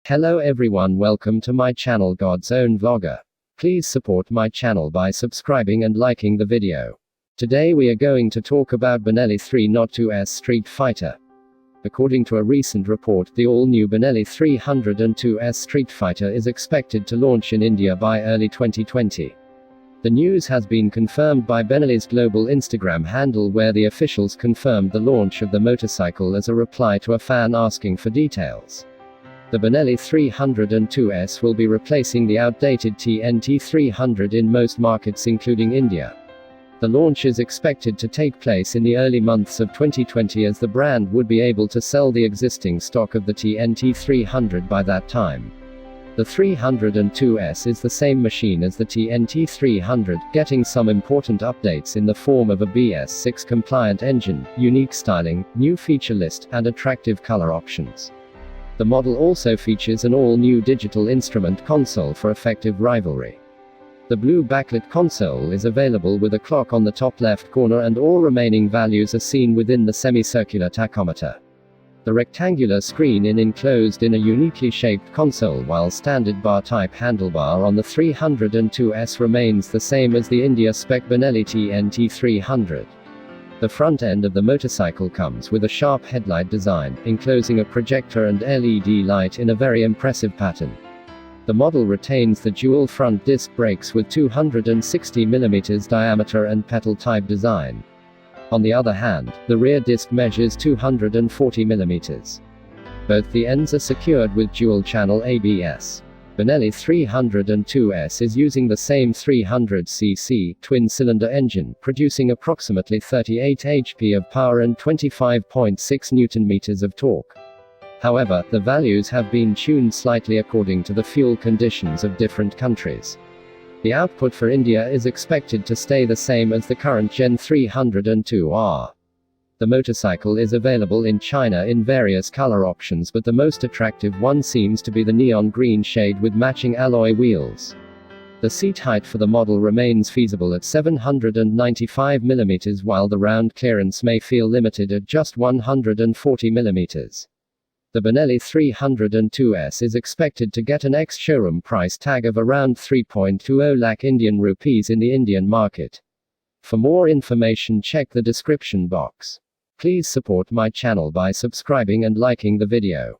Hello everyone, welcome to my channel God's Own Vlogger. Please support my channel by subscribing and liking the video. Today we are going to talk about Benelli 302S Street Fighter. According to a recent report, the all-new Benelli 302S Street Fighter is expected to launch in India by early 2020. The news has been confirmed by Benelli's global Instagram handle, where the officials confirmed the launch of the motorcycle as a reply to a fan asking for details. The Benelli 302S will be replacing the outdated TNT 300 in most markets including India. The launch is expected to take place in the early months of 2020, as the brand would be able to sell the existing stock of the TNT 300 by that time. The 302S is the same machine as the TNT 300, getting some important updates in the form of a BS6 compliant engine, unique styling, new feature list, and attractive color options. The model also features an all-new digital instrument console for effective rivalry. The blue backlit console is available with a clock on the top left corner, and all remaining values are seen within the semicircular tachometer. The rectangular screen is enclosed in a uniquely shaped console, while standard bar-type handlebar on the 302S remains the same as the India-spec Benelli TNT 300. The front end of the motorcycle comes with a sharp headlight design, enclosing a projector and LED light in a very impressive pattern. The model retains the dual front disc brakes with 260mm diameter and petal-type design. On the other hand, the rear disc measures 240mm. Both the ends are secured with dual-channel ABS. Benelli 302S is using the same 300cc twin-cylinder engine, producing approximately 38 HP of power and 25.6 Nm of torque. However, the values have been tuned slightly according to the fuel conditions of different countries. The output for India is expected to stay the same as the current Gen 302R. The motorcycle is available in China in various color options, but the most attractive one seems to be the neon green shade with matching alloy wheels. The seat height for the model remains feasible at 795mm, while the round clearance may feel limited at just 140mm. The Benelli 302S is expected to get an ex-showroom price tag of around 3.20 lakh Indian rupees in the Indian market. For more information, check the description box. Please support my channel by subscribing and liking the video.